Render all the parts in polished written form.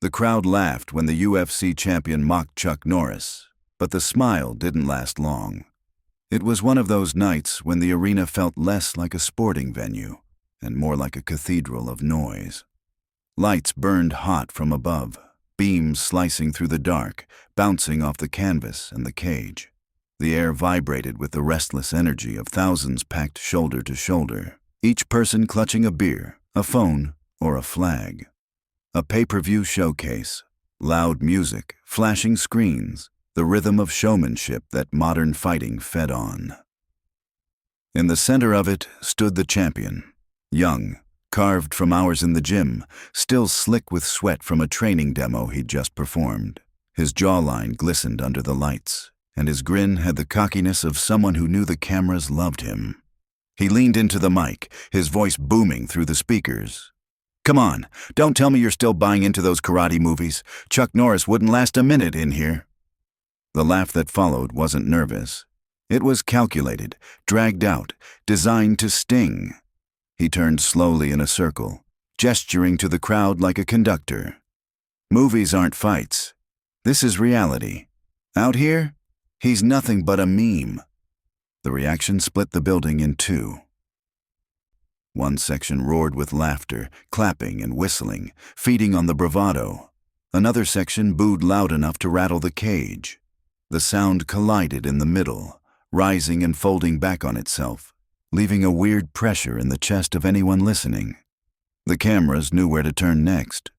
The crowd laughed when the UFC champion mocked Chuck Norris, but the smile didn't last long. It was one of those nights when the arena felt less like a sporting venue and more like a cathedral of noise. Lights burned hot from above, beams slicing through the dark, bouncing off the canvas and the cage. The air vibrated with the restless energy of thousands packed shoulder to shoulder, each person clutching a beer, a phone, or a flag. A pay-per-view showcase, loud music, flashing screens, the rhythm of showmanship that modern fighting fed on. In the center of it stood the champion, young, carved from hours in the gym, still slick with sweat from a training demo he'd just performed. His jawline glistened under the lights, and his grin had the cockiness of someone who knew the cameras loved him. He leaned into the mic, his voice booming through the speakers. "Come on, don't tell me you're still buying into those karate movies. Chuck Norris wouldn't last a minute in here." The laugh that followed wasn't nervous. It was calculated, dragged out, designed to sting. He turned slowly in a circle, gesturing to the crowd like a conductor. "Movies aren't fights. This is reality. Out here, he's nothing but a meme." The reaction split the building in two. One section roared with laughter, clapping and whistling, feeding on the bravado. Another section booed loud enough to rattle the cage. The sound collided in the middle, rising and folding back on itself, leaving a weird pressure in the chest of anyone listening. The cameras knew where to turn next.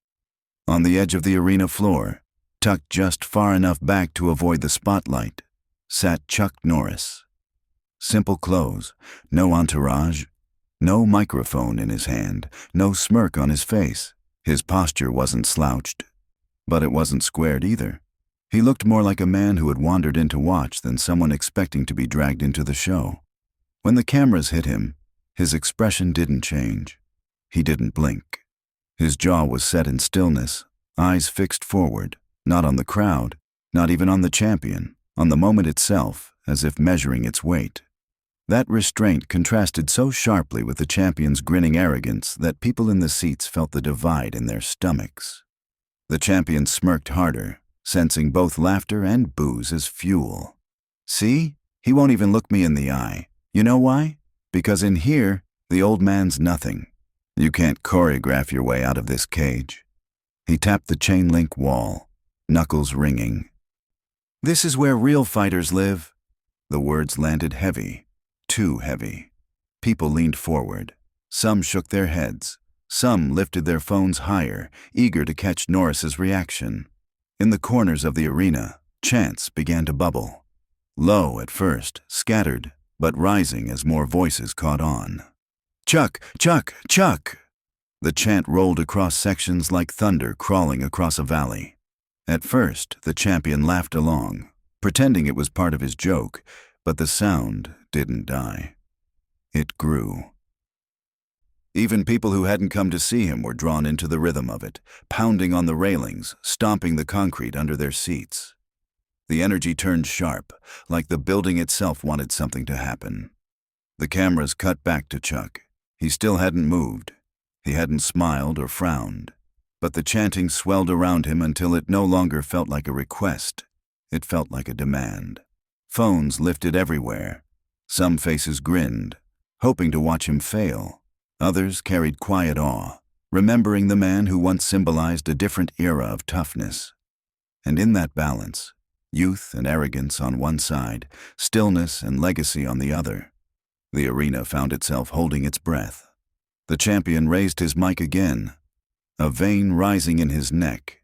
On the edge of the arena floor, tucked just far enough back to avoid the spotlight, sat Chuck Norris. Simple clothes, no entourage, no microphone in his hand, no smirk on his face. His posture wasn't slouched, but it wasn't squared either. He looked more like a man who had wandered in to watch than someone expecting to be dragged into the show. When the cameras hit him, his expression didn't change. He didn't blink. His jaw was set in stillness, eyes fixed forward, not on the crowd, not even on the champion, on the moment itself, as if measuring its weight. That restraint contrasted so sharply with the champion's grinning arrogance that people in the seats felt the divide in their stomachs. The champion smirked harder, sensing both laughter and booze as fuel. "See? He won't even look me in the eye. You know why? Because in here, the old man's nothing. You can't choreograph your way out of this cage." He tapped the chain-link wall, knuckles ringing. "This is where real fighters live." The words landed heavy. Too heavy. People leaned forward. Some shook their heads. Some lifted their phones higher, eager to catch Norris's reaction. In the corners of the arena, chants began to bubble. Low at first, scattered, but rising as more voices caught on. "Chuck! Chuck! Chuck!" The chant rolled across sections like thunder crawling across a valley. At first, the champion laughed along, pretending it was part of his joke, but the sound didn't die. It grew. Even people who hadn't come to see him were drawn into the rhythm of it, pounding on the railings, stomping the concrete under their seats. The energy turned sharp, like the building itself wanted something to happen. The cameras cut back to Chuck. He still hadn't moved. He hadn't smiled or frowned. But the chanting swelled around him until it no longer felt like a request. It felt like a demand. Phones lifted everywhere. Some faces grinned, hoping to watch him fail. Others carried quiet awe, remembering the man who once symbolized a different era of toughness. And in that balance, youth and arrogance on one side, stillness and legacy on the other, the arena found itself holding its breath. The champion raised his mic again, a vein rising in his neck,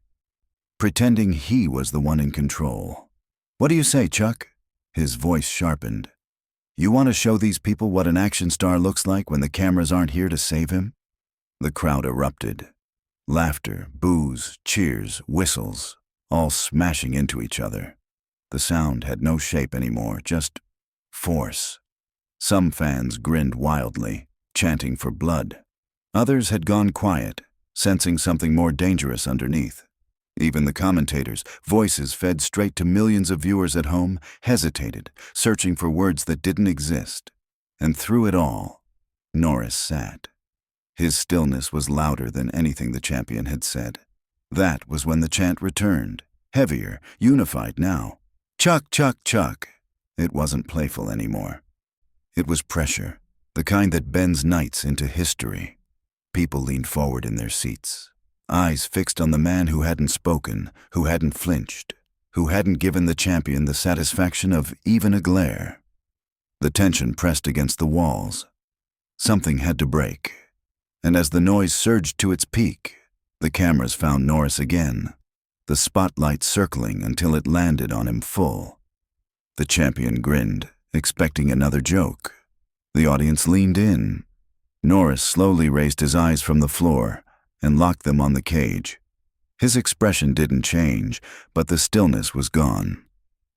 pretending he was the one in control. "What do you say, Chuck?" His voice sharpened. "You want to show these people what an action star looks like when the cameras aren't here to save him?" The crowd erupted. Laughter, boos, cheers, whistles, all smashing into each other. The sound had no shape anymore, just force. Some fans grinned wildly, chanting for blood. Others had gone quiet, sensing something more dangerous underneath. Even the commentators, voices fed straight to millions of viewers at home, hesitated, searching for words that didn't exist. And through it all, Norris sat. His stillness was louder than anything the champion had said. That was when the chant returned, heavier, unified now. Chuck, Chuck, Chuck. It wasn't playful anymore. It was pressure, the kind that bends nights into history. People leaned forward in their seats, eyes fixed on the man who hadn't spoken, who hadn't flinched, who hadn't given the champion the satisfaction of even a glare. The tension pressed against the walls. Something had to break. And as the noise surged to its peak, the cameras found Norris again, the spotlight circling until it landed on him full. The champion grinned, expecting another joke. The audience leaned in. Norris slowly raised his eyes from the floor and locked them on the cage. His expression didn't change, but the stillness was gone.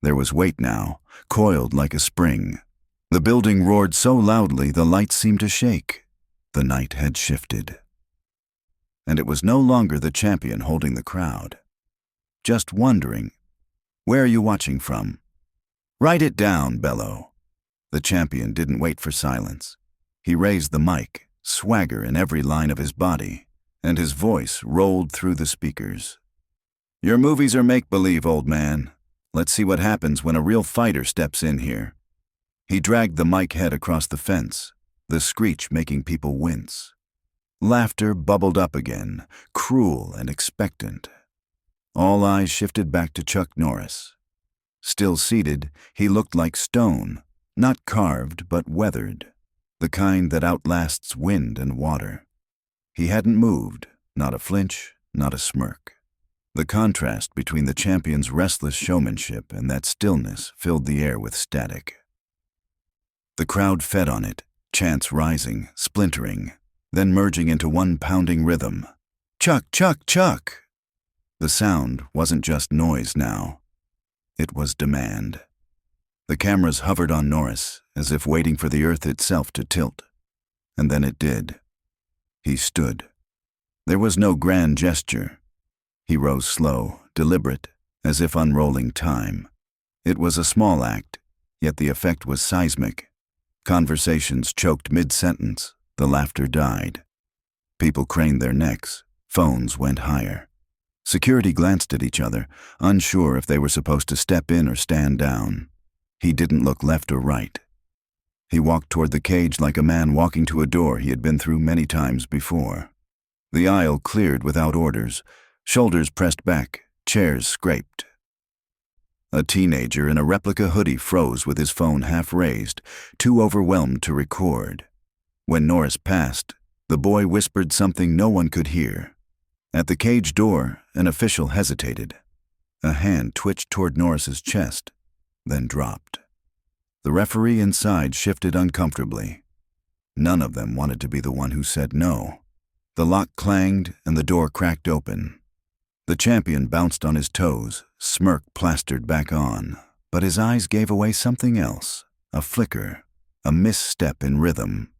There was weight now, coiled like a spring. The building roared so loudly the lights seemed to shake. The night had shifted. And it was no longer the champion holding the crowd. Just wondering, "Where are you watching from?" "Write it down, Bello." The champion didn't wait for silence. He raised the mic, swagger in every line of his body, and his voice rolled through the speakers. "Your movies are make-believe, old man. Let's see what happens when a real fighter steps in here." He dragged the mic head across the fence, the screech making people wince. Laughter bubbled up again, cruel and expectant. All eyes shifted back to Chuck Norris. Still seated, he looked like stone, not carved but weathered, the kind that outlasts wind and water. He hadn't moved, not a flinch, not a smirk. The contrast between the champion's restless showmanship and that stillness filled the air with static. The crowd fed on it, chants rising, splintering, then merging into one pounding rhythm. Chuck, Chuck, Chuck! The sound wasn't just noise now. It was demand. The cameras hovered on Norris, as if waiting for the earth itself to tilt. And then it did. He stood. There was no grand gesture. He rose slow, deliberate, as if unrolling time. It was a small act, yet the effect was seismic. Conversations choked mid-sentence. The laughter died. People craned their necks. Phones went higher. Security glanced at each other, unsure if they were supposed to step in or stand down. He didn't look left or right. He walked toward the cage like a man walking to a door he had been through many times before. The aisle cleared without orders, shoulders pressed back, chairs scraped. A teenager in a replica hoodie froze with his phone half raised, too overwhelmed to record. When Norris passed, the boy whispered something no one could hear. At the cage door, an official hesitated. A hand twitched toward Norris's chest, then dropped. The referee inside shifted uncomfortably. None of them wanted to be the one who said no. The lock clanged and the door cracked open. The champion bounced on his toes, smirk plastered back on, but his eyes gave away something else, a flicker, a misstep in rhythm.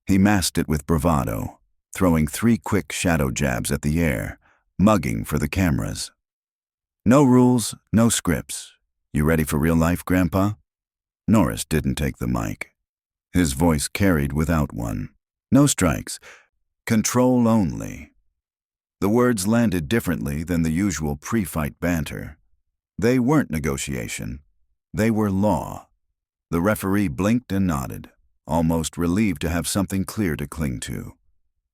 He masked it with bravado, throwing 3 quick shadow jabs at the air, mugging for the cameras. "No rules, no scripts. You ready for real life, Grandpa?" Norris didn't take the mic. His voice carried without one. "No strikes. Control only." The words landed differently than the usual pre-fight banter. They weren't negotiation. They were law. The referee blinked and nodded, almost relieved to have something clear to cling to.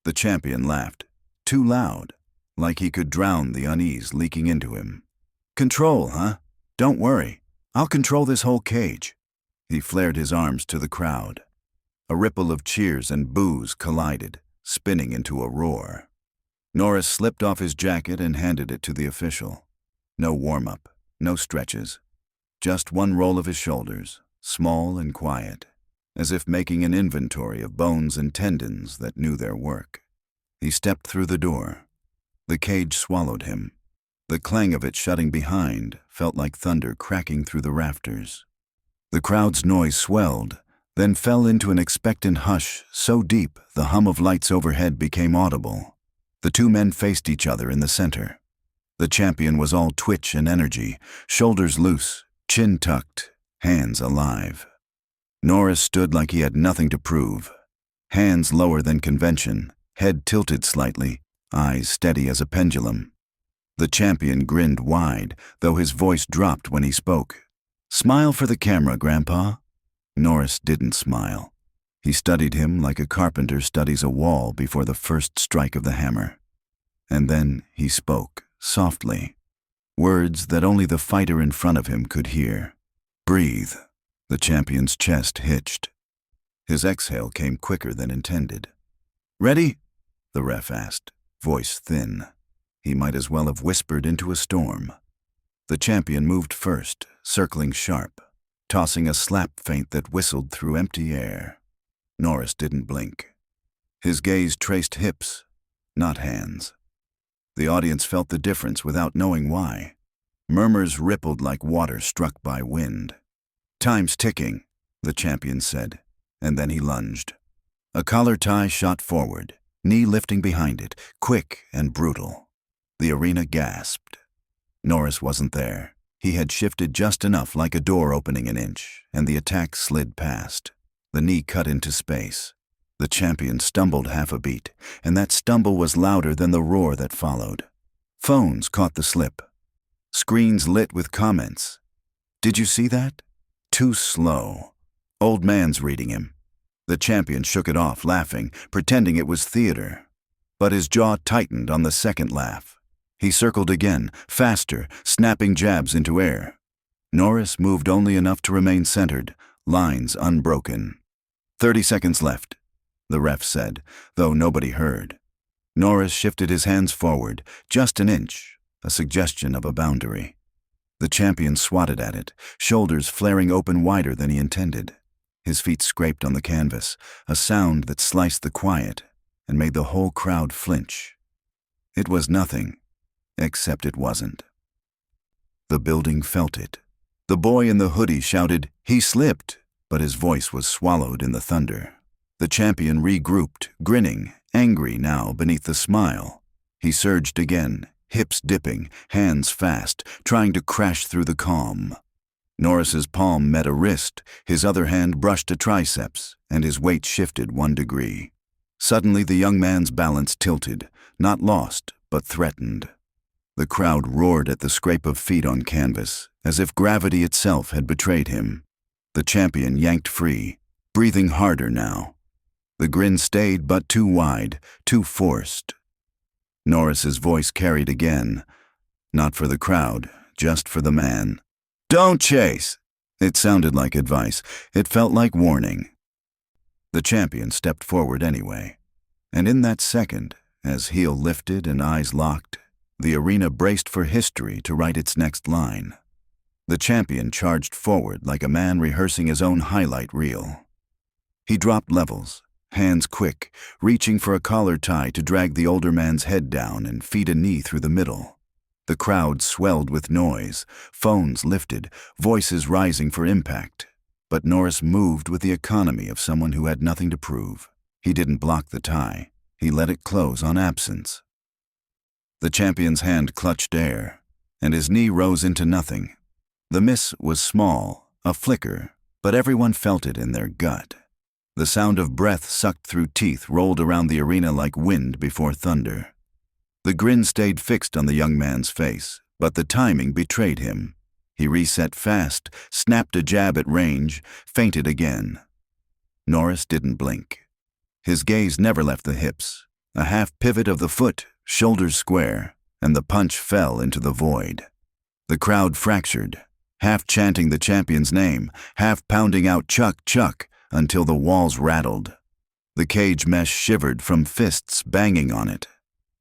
The champion laughed, too loud, like he could drown the unease leaking into him. "Control, huh? Don't worry. I'll control this whole cage." He flared his arms to the crowd. A ripple of cheers and boos collided, spinning into a roar. Norris slipped off his jacket and handed it to the official. No warm-up, no stretches. Just one roll of his shoulders, small and quiet, as if making an inventory of bones and tendons that knew their work. He stepped through the door. The cage swallowed him. The clang of it shutting behind felt like thunder cracking through the rafters. The crowd's noise swelled, then fell into an expectant hush so deep the hum of lights overhead became audible. The 2 men faced each other in the center. The champion was all twitch and energy, shoulders loose, chin tucked, hands alive. Norris stood like he had nothing to prove. Hands lower than convention, head tilted slightly, eyes steady as a pendulum. The champion grinned wide, though his voice dropped when he spoke. "Smile for the camera, Grandpa." Norris didn't smile. He studied him like a carpenter studies a wall before the first strike of the hammer. And then he spoke, softly, words that only the fighter in front of him could hear. "Breathe." The champion's chest hitched. His exhale came quicker than intended. "Ready?" the ref asked, voice thin. He might as well have whispered into a storm. The champion moved first, circling sharp, tossing a slap feint that whistled through empty air. Norris didn't blink. His gaze traced hips, not hands. The audience felt the difference without knowing why. Murmurs rippled like water struck by wind. "Time's ticking," the champion said, and then he lunged. A collar tie shot forward, knee lifting behind it, quick and brutal. The arena gasped. Norris wasn't there. He had shifted just enough, like a door opening an inch, and the attack slid past. The knee cut into space. The champion stumbled half a beat, and that stumble was louder than the roar that followed. Phones caught the slip. Screens lit with comments. "Did you see that? Too slow. Old man's reading him." The champion shook it off, laughing, pretending it was theater. But his jaw tightened on the second laugh. He circled again, faster, snapping jabs into air. Norris moved only enough to remain centered, lines unbroken. 30 seconds left, the ref said, though nobody heard. Norris shifted his hands forward, just an inch, a suggestion of a boundary. The champion swatted at it, shoulders flaring open wider than he intended. His feet scraped on the canvas, a sound that sliced the quiet and made the whole crowd flinch. It was nothing, except it wasn't. The building felt it. The boy in the hoodie shouted, "He slipped," but his voice was swallowed in the thunder. The champion regrouped, grinning, angry now beneath the smile. He surged again, hips dipping, hands fast, trying to crash through the calm. Norris's palm met a wrist, his other hand brushed a triceps, and his weight shifted 1 degree. Suddenly the young man's balance tilted, not lost, but threatened. The crowd roared at the scrape of feet on canvas, as if gravity itself had betrayed him. The champion yanked free, breathing harder now. The grin stayed but too wide, too forced. Norris's voice carried again, not for the crowd, just for the man. "Don't chase!" It sounded like advice. It felt like warning. The champion stepped forward anyway. And in that second, as heel lifted and eyes locked, the arena braced for history to write its next line. The champion charged forward like a man rehearsing his own highlight reel. He dropped levels, hands quick, reaching for a collar tie to drag the older man's head down and feed a knee through the middle. The crowd swelled with noise, phones lifted, voices rising for impact. But Norris moved with the economy of someone who had nothing to prove. He didn't block the tie. He let it close on absence. The champion's hand clutched air, and his knee rose into nothing. The miss was small, a flicker, but everyone felt it in their gut. The sound of breath sucked through teeth rolled around the arena like wind before thunder. The grin stayed fixed on the young man's face, but the timing betrayed him. He reset fast, snapped a jab at range, feinted again. Norris didn't blink. His gaze never left the hips, a half pivot of the foot, shoulders square, and the punch fell into the void. The crowd fractured, half chanting the champion's name, half pounding out "Chuck, Chuck," until the walls rattled. The cage mesh shivered from fists banging on it.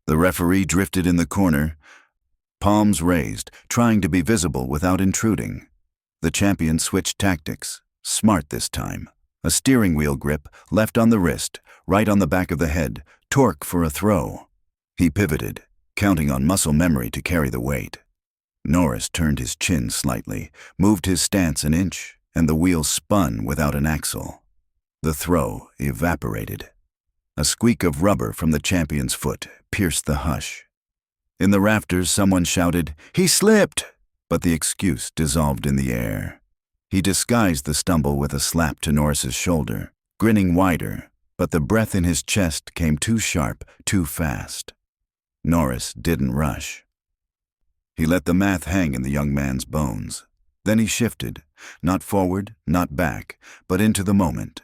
The referee drifted in the corner, palms raised, trying to be visible without intruding. The champion switched tactics, smart this time. A steering wheel grip, left on the wrist, right on the back of the head, torque for a throw. He pivoted, counting on muscle memory to carry the weight. Norris turned his chin slightly, moved his stance an inch, and the wheel spun without an axle. The throw evaporated. A squeak of rubber from the champion's foot pierced the hush. In the rafters, someone shouted, "He slipped!" But the excuse dissolved in the air. He disguised the stumble with a slap to Norris's shoulder, grinning wider, but the breath in his chest came too sharp, too fast. Norris didn't rush. He let the math hang in the young man's bones. Then he shifted, not forward, not back, but into the moment.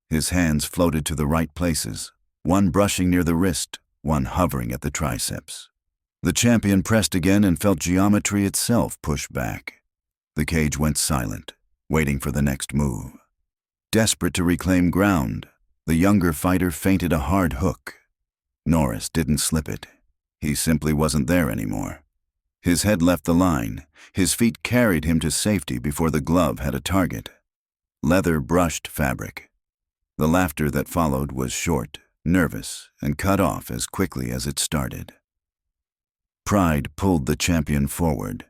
His hands floated to the right places, one brushing near the wrist, one hovering at the triceps. The champion pressed again and felt geometry itself push back. The cage went silent, waiting for the next move. Desperate to reclaim ground, the younger fighter feinted a hard hook. Norris didn't slip it. He simply wasn't there anymore. His head left the line. His feet carried him to safety before the glove had a target. Leather brushed fabric. The laughter that followed was short, nervous, and cut off as quickly as it started. Pride pulled the champion forward.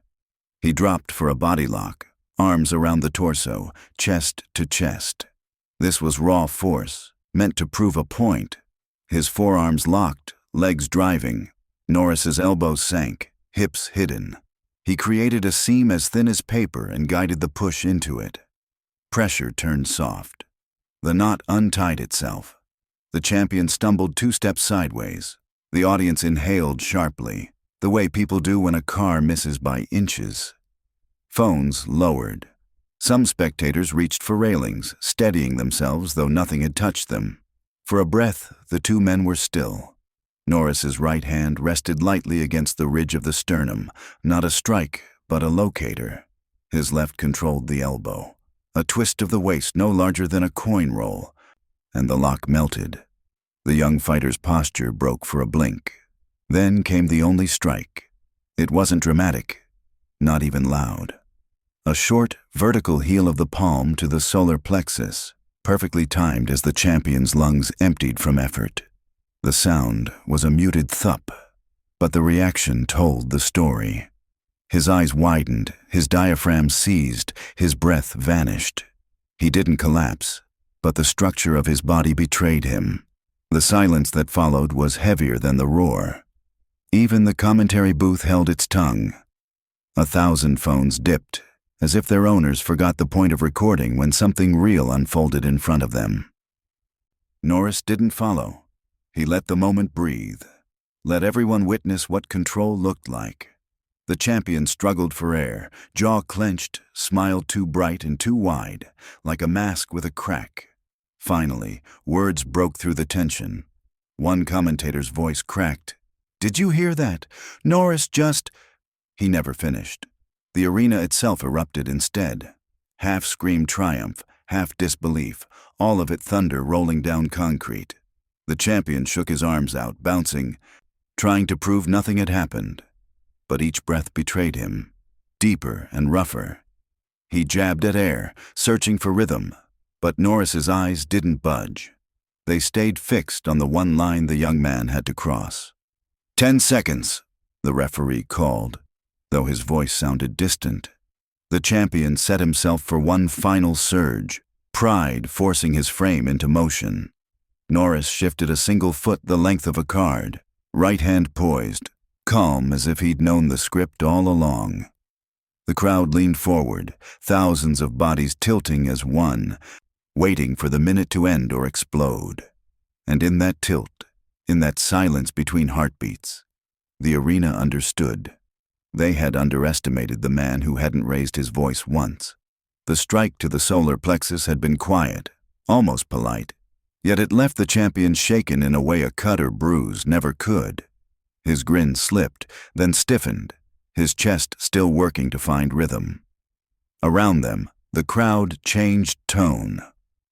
He dropped for a body lock, arms around the torso, chest to chest. This was raw force, meant to prove a point. His forearms locked, legs driving. Norris's elbows sank, hips hidden. He created a seam as thin as paper and guided the push into it. Pressure turned soft. The knot untied itself. The champion stumbled 2 steps sideways. The audience inhaled sharply, the way people do when a car misses by inches. Phones lowered. Some spectators reached for railings, steadying themselves though nothing had touched them. For a breath, the 2 men were still. Norris's right hand rested lightly against the ridge of the sternum, not a strike, but a locator. His left controlled the elbow, a twist of the waist no larger than a coin roll, and the lock melted. The young fighter's posture broke for a blink. Then came the only strike. It wasn't dramatic, not even loud. A short, vertical heel of the palm to the solar plexus, perfectly timed as the champion's lungs emptied from effort. The sound was a muted thump, but the reaction told the story. His eyes widened, his diaphragm seized, his breath vanished. He didn't collapse, but the structure of his body betrayed him. The silence that followed was heavier than the roar. Even the commentary booth held its tongue. 1,000 phones dipped, as if their owners forgot the point of recording when something real unfolded in front of them. Norris didn't follow. He let the moment breathe. Let everyone witness what control looked like. The champion struggled for air, jaw clenched, smile too bright and too wide, like a mask with a crack. Finally, words broke through the tension. One commentator's voice cracked. "Did you hear that? Norris just—" He never finished. The arena itself erupted instead. Half screamed triumph, half disbelief, all of it thunder rolling down concrete. The champion shook his arms out, bouncing, trying to prove nothing had happened. But each breath betrayed him, deeper and rougher. He jabbed at air, searching for rhythm, but Norris's eyes didn't budge. They stayed fixed on the one line the young man had to cross. 10 seconds, the referee called, though his voice sounded distant. The champion set himself for one final surge, pride forcing his frame into motion. Norris shifted a single foot the length of a card, right hand poised, calm as if he'd known the script all along. The crowd leaned forward, thousands of bodies tilting as one, waiting for the minute to end or explode. And in that tilt, in that silence between heartbeats, the arena understood. They had underestimated the man who hadn't raised his voice once. The strike to the solar plexus had been quiet, almost polite, yet it left the champion shaken in a way a cut or bruise never could. His grin slipped, then stiffened, his chest still working to find rhythm. Around them, the crowd changed tone.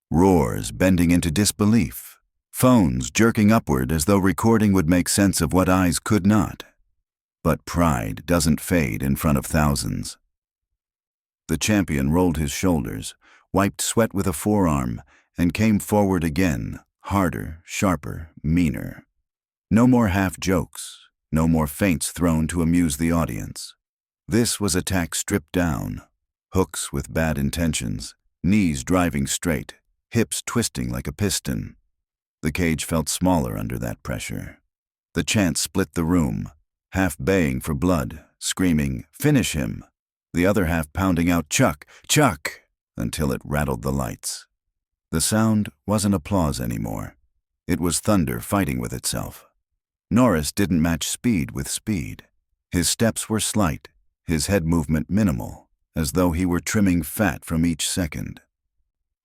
Roars bending into disbelief. Phones jerking upward as though recording would make sense of what eyes could not. But pride doesn't fade in front of thousands. The champion rolled his shoulders, wiped sweat with a forearm, and came forward again, harder, sharper, meaner. No more half-jokes, no more feints thrown to amuse the audience. This was attack stripped down, hooks with bad intentions, knees driving straight, hips twisting like a piston. The cage felt smaller under that pressure. The chant split the room, half baying for blood, screaming, "Finish him!" The other half pounding out, "Chuck! Chuck!" until it rattled the lights. The sound wasn't applause anymore. It was thunder fighting with itself. Norris didn't match speed with speed. His steps were slight, his head movement minimal, as though he were trimming fat from each second.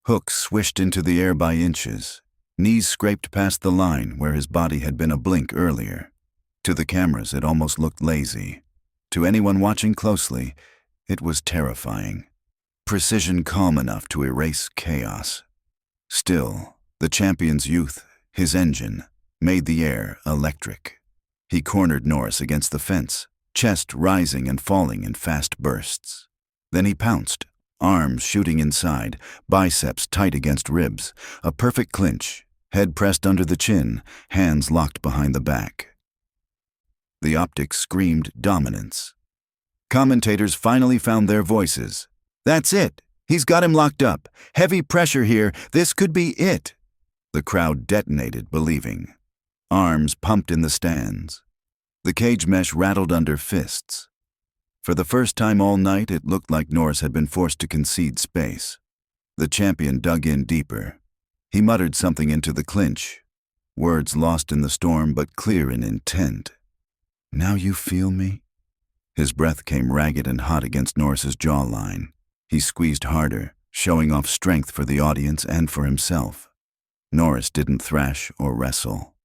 Hooks swished into the air by inches. Knees scraped past the line where his body had been a blink earlier. To the cameras, it almost looked lazy. To anyone watching closely, it was terrifying. Precision calm enough to erase chaos. Still, the champion's youth, his engine, made the air electric. He cornered Norris against the fence, chest rising and falling in fast bursts. Then he pounced, arms shooting inside, biceps tight against ribs, a perfect clinch, head pressed under the chin, hands locked behind the back. The optics screamed dominance. Commentators finally found their voices. "That's it! He's got him locked up! Heavy pressure here! This could be it!" The crowd detonated, believing. Arms pumped in the stands. The cage mesh rattled under fists. For the first time all night, it looked like Norris had been forced to concede space. The champion dug in deeper. He muttered something into the clinch, words lost in the storm but clear in intent. "Now you feel me?" His breath came ragged and hot against Norris's jawline. He squeezed harder, showing off strength for the audience and for himself. Norris didn't thrash or wrestle.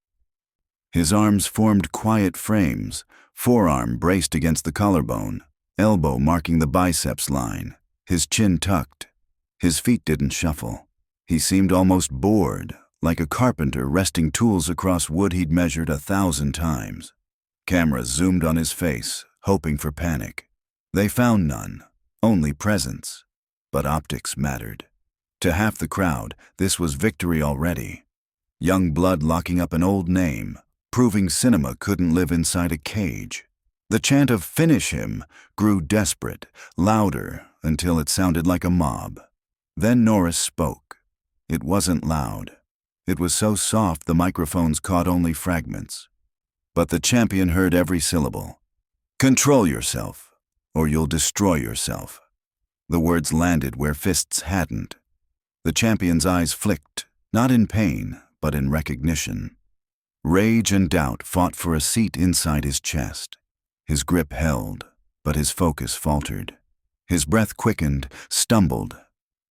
His arms formed quiet frames, forearm braced against the collarbone, elbow marking the biceps line, his chin tucked. His feet didn't shuffle. He seemed almost bored, like a carpenter resting tools across wood he'd measured 1,000 times. Cameras zoomed on his face, hoping for panic. They found none, only presence. But optics mattered. To half the crowd, this was victory already. Young blood locking up an old name, proving cinema couldn't live inside a cage. The chant of "finish him" grew desperate, louder, until it sounded like a mob. Then Norris spoke. It wasn't loud. It was so soft the microphones caught only fragments. But the champion heard every syllable. "Control yourself, or you'll destroy yourself." The words landed where fists hadn't. The champion's eyes flicked, not in pain, but in recognition. Rage and doubt fought for a seat inside his chest. His grip held, but his focus faltered. His breath quickened, stumbled.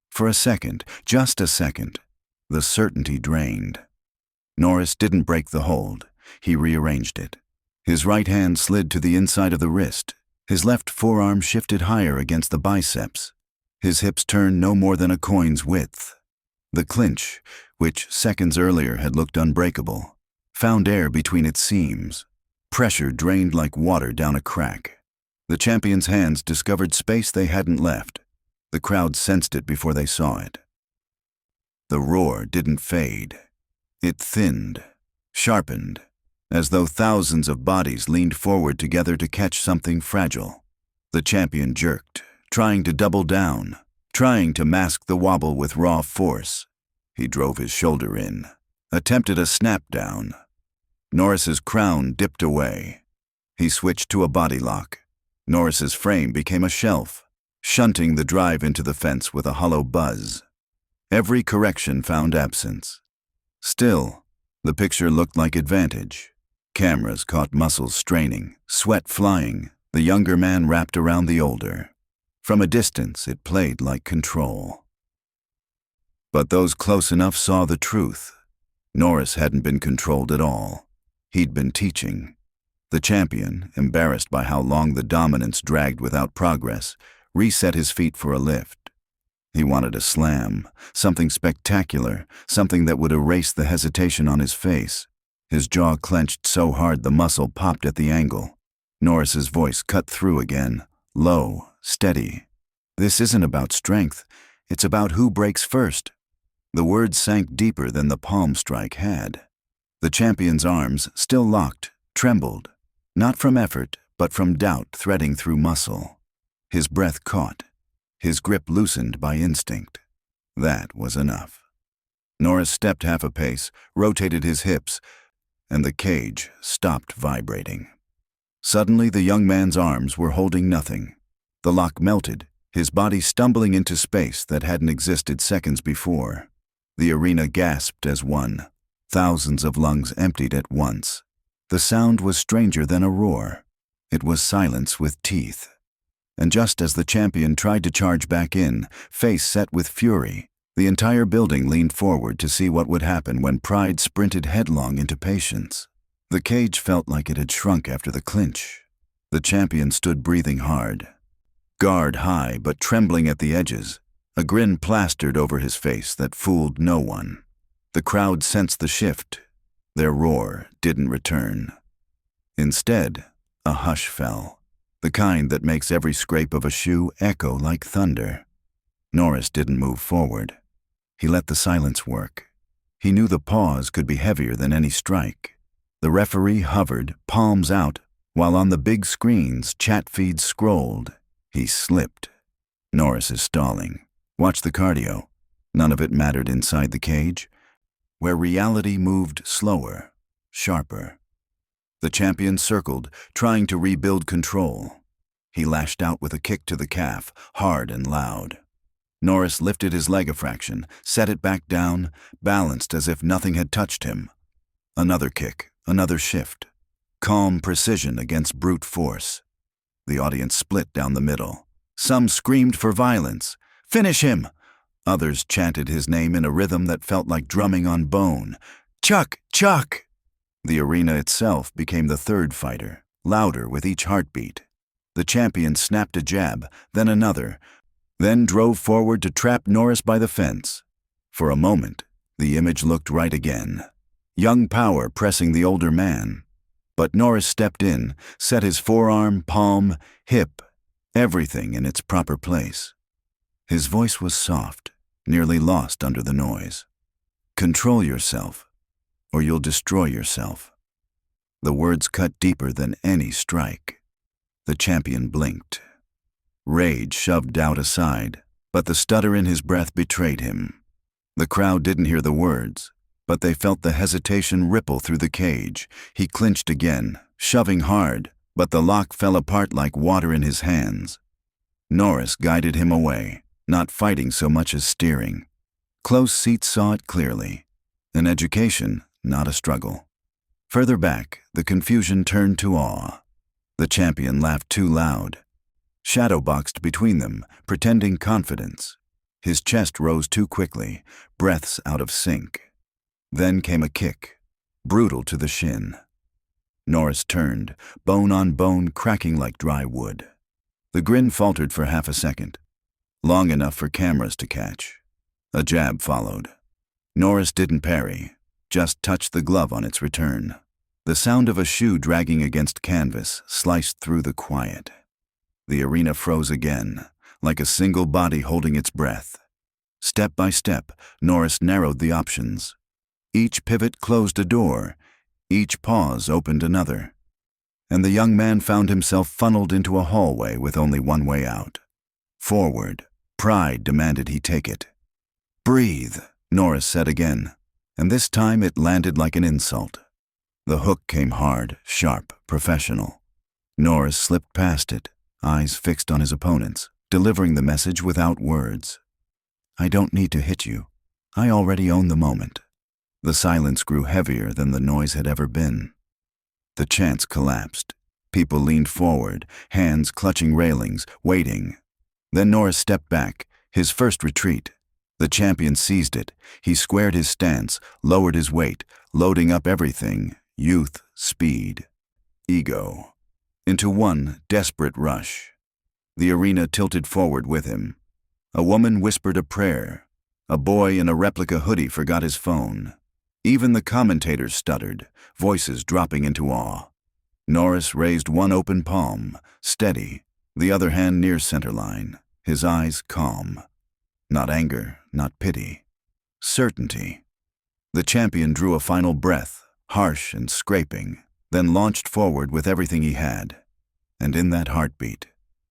For a second, just a second, the certainty drained. Norris didn't break the hold. He rearranged it. His right hand slid to the inside of the wrist. His left forearm shifted higher against the biceps. His hips turned no more than a coin's width. The clinch, which seconds earlier had looked unbreakable, found air between its seams. Pressure drained like water down a crack. The champion's hands discovered space they hadn't left. The crowd sensed it before they saw it. The roar didn't fade. It thinned, sharpened, as though thousands of bodies leaned forward together to catch something fragile. The champion jerked, trying to double down, trying to mask the wobble with raw force. He drove his shoulder in, attempted a snap down. Norris's crown dipped away. He switched to a body lock. Norris's frame became a shelf, shunting the drive into the fence with a hollow buzz. Every correction found absence. Still, the picture looked like advantage. Cameras caught muscles straining, sweat flying, the younger man wrapped around the older. From a distance, it played like control. But those close enough saw the truth. Norris hadn't been controlled at all. He'd been teaching. The champion, embarrassed by how long the dominance dragged without progress, reset his feet for a lift. He wanted a slam, something spectacular, something that would erase the hesitation on his face. His jaw clenched so hard the muscle popped at the angle. Norris's voice cut through again, low, steady. "This isn't about strength. It's about who breaks first." The words sank deeper than the palm strike had. The champion's arms, still locked, trembled, not from effort, but from doubt threading through muscle. His breath caught. His grip loosened by instinct. That was enough. Norris stepped half a pace, rotated his hips, and the cage stopped vibrating. Suddenly, the young man's arms were holding nothing. The lock melted, his body stumbling into space that hadn't existed seconds before. The arena gasped as one. Thousands of lungs emptied at once. The sound was stranger than a roar. It was silence with teeth. And just as the champion tried to charge back in, face set with fury, the entire building leaned forward to see what would happen when pride sprinted headlong into patience. The cage felt like it had shrunk after the clinch. The champion stood breathing hard, guard high but trembling at the edges, a grin plastered over his face that fooled no one. The crowd sensed the shift. Their roar didn't return. Instead, a hush fell, the kind that makes every scrape of a shoe echo like thunder. Norris didn't move forward. He let the silence work. He knew the pause could be heavier than any strike. The referee hovered, palms out, while on the big screens, chat feeds scrolled. He slipped. Norris is stalling. Watch the cardio. None of it mattered inside the cage, where reality moved slower, sharper. The champion circled, trying to rebuild control. He lashed out with a kick to the calf, hard and loud. Norris lifted his leg a fraction, set it back down, balanced as if nothing had touched him. Another kick, another shift. Calm precision against brute force. The audience split down the middle. Some screamed for violence. "Finish him!" Others chanted his name in a rhythm that felt like drumming on bone. "Chuck! Chuck!" The arena itself became the third fighter, louder with each heartbeat. The champion snapped a jab, then another, then drove forward to trap Norris by the fence. For a moment, the image looked right again. Young power pressing the older man. But Norris stepped in, set his forearm, palm, hip, everything in its proper place. His voice was soft, nearly lost under the noise. "Control yourself, or you'll destroy yourself." The words cut deeper than any strike. The champion blinked. Rage shoved doubt aside, but the stutter in his breath betrayed him. The crowd didn't hear the words, but they felt the hesitation ripple through the cage. He clinched again, shoving hard, but the lock fell apart like water in his hands. Norris guided him away, not fighting so much as steering. Close seats saw it clearly. An education, not a struggle. Further back, the confusion turned to awe. The champion laughed too loud. Shadowboxed between them, pretending confidence. His chest rose too quickly, breaths out of sync. Then came a kick, brutal to the shin. Norris turned, bone on bone cracking like dry wood. The grin faltered for half a second, long enough for cameras to catch. A jab followed. Norris didn't parry, just touched the glove on its return. The sound of a shoe dragging against canvas sliced through the quiet. The arena froze again, like a single body holding its breath. Step by step, Norris narrowed the options. Each pivot closed a door, each pause opened another. And the young man found himself funneled into a hallway with only one way out. Forward, pride demanded he take it. "Breathe," Norris said again, and this time it landed like an insult. The hook came hard, sharp, professional. Norris slipped past it, eyes fixed on his opponents, delivering the message without words. "I don't need to hit you. I already own the moment." The silence grew heavier than the noise had ever been. The chants collapsed. People leaned forward, hands clutching railings, waiting. Then Norris stepped back, his first retreat. The champion seized it. He squared his stance, lowered his weight, loading up everything, youth, speed, ego, into one desperate rush. The arena tilted forward with him. A woman whispered a prayer. A boy in a replica hoodie forgot his phone. Even the commentators stuttered, voices dropping into awe. Norris raised one open palm, steady, the other hand near centerline, his eyes calm. Not anger, not pity. Certainty. The champion drew a final breath, harsh and scraping, then launched forward with everything he had. And in that heartbeat,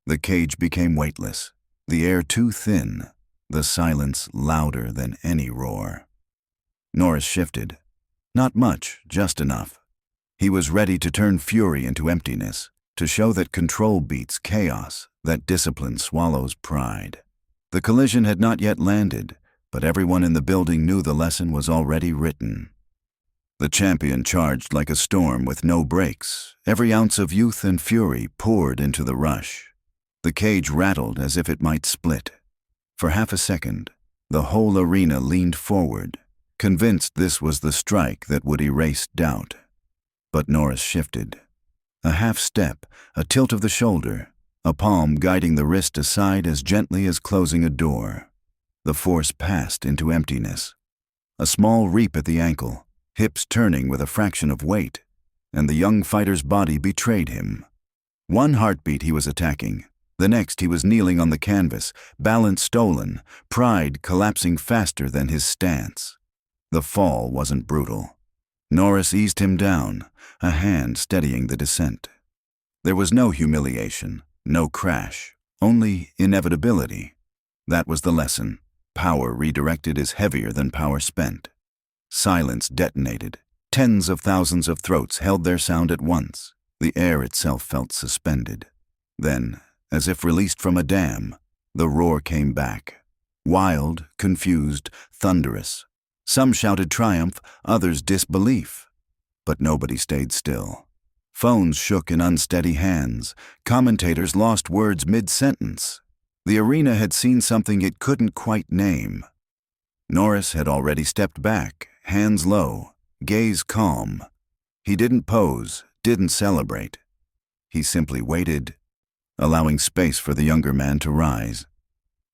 the cage became weightless, the air too thin, the silence louder than any roar. Norris shifted. Not much, just enough. He was ready to turn fury into emptiness, to show that control beats chaos, that discipline swallows pride. The collision had not yet landed, but everyone in the building knew the lesson was already written. The champion charged like a storm with no brakes. Every ounce of youth and fury poured into the rush. The cage rattled as if it might split. For half a second, the whole arena leaned forward, convinced this was the strike that would erase doubt. But Norris shifted. A half step, a tilt of the shoulder, a palm guiding the wrist aside as gently as closing a door. The force passed into emptiness. A small reap at the ankle, hips turning with a fraction of weight, and the young fighter's body betrayed him. One heartbeat he was attacking. The next he was kneeling on the canvas, balance stolen, pride collapsing faster than his stance. The fall wasn't brutal. Norris eased him down, a hand steadying the descent. There was no humiliation, no crash, only inevitability. That was the lesson. Power redirected is heavier than power spent. Silence detonated. Tens of thousands of throats held their sound at once. The air itself felt suspended. Then, as if released from a dam, the roar came back. Wild, confused, thunderous. Some shouted triumph, others disbelief. But nobody stayed still. Phones shook in unsteady hands. Commentators lost words mid-sentence. The arena had seen something it couldn't quite name. Norris had already stepped back, hands low, gaze calm. He didn't pose, didn't celebrate. He simply waited, allowing space for the younger man to rise.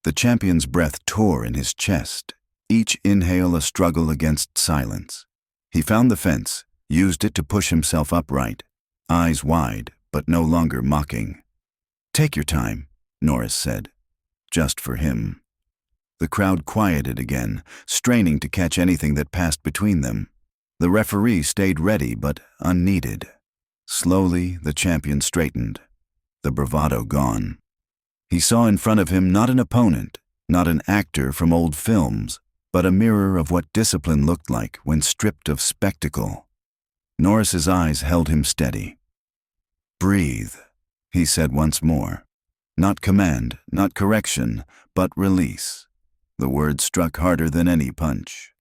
The champion's breath tore in his chest, each inhale a struggle against silence. He found the fence, used it to push himself upright, eyes wide, but no longer mocking. "Take your time," Norris said, just for him. The crowd quieted again, straining to catch anything that passed between them. The referee stayed ready but unneeded. Slowly, the champion straightened, the bravado gone. He saw in front of him not an opponent, not an actor from old films, but a mirror of what discipline looked like when stripped of spectacle. Norris's eyes held him steady. "Breathe," he said once more. Not command, not correction, but release. The word struck harder than any punch.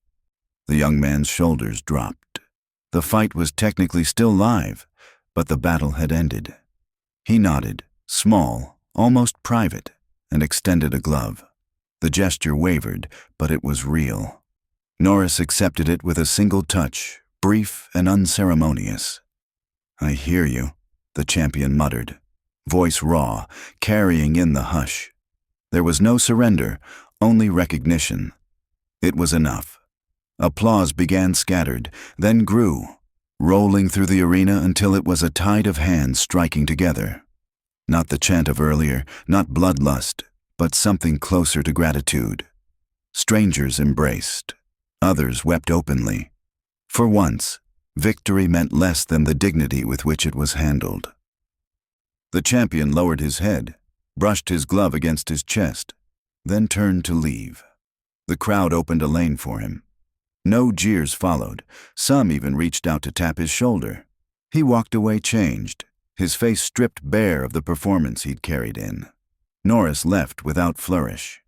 The young man's shoulders dropped. The fight was technically still live, but the battle had ended. He nodded, small, almost private, and extended a glove. The gesture wavered, but it was real. Norris accepted it with a single touch, brief and unceremonious. "I hear you," the champion muttered, voice raw, carrying in the hush. There was no surrender, only recognition. It was enough. Applause began scattered, then grew, rolling through the arena until it was a tide of hands striking together. Not the chant of earlier, not bloodlust, but something closer to gratitude. Strangers embraced. Others wept openly. For once, victory meant less than the dignity with which it was handled. The champion lowered his head, brushed his glove against his chest, then turned to leave. The crowd opened a lane for him. No jeers followed. Some even reached out to tap his shoulder. He walked away changed, his face stripped bare of the performance he'd carried in. Norris left without flourish.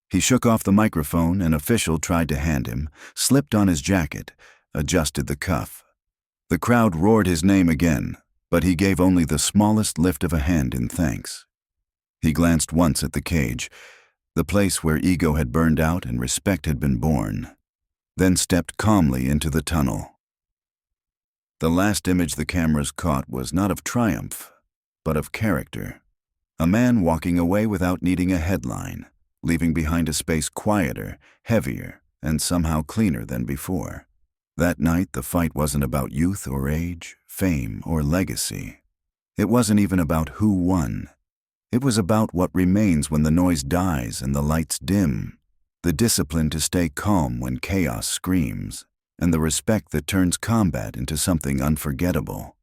He shook off the microphone an official tried to hand him, slipped on his jacket, adjusted the cuff. The crowd roared his name again, but he gave only the smallest lift of a hand in thanks. He glanced once at the cage, the place where ego had burned out and respect had been born, then stepped calmly into the tunnel. The last image the cameras caught was not of triumph, but of character. A man walking away without needing a headline, leaving behind a space quieter, heavier, and somehow cleaner than before. That night, the fight wasn't about youth or age, fame or legacy. It wasn't even about who won. It was about what remains when the noise dies and the lights dim, the discipline to stay calm when chaos screams, and the respect that turns combat into something unforgettable.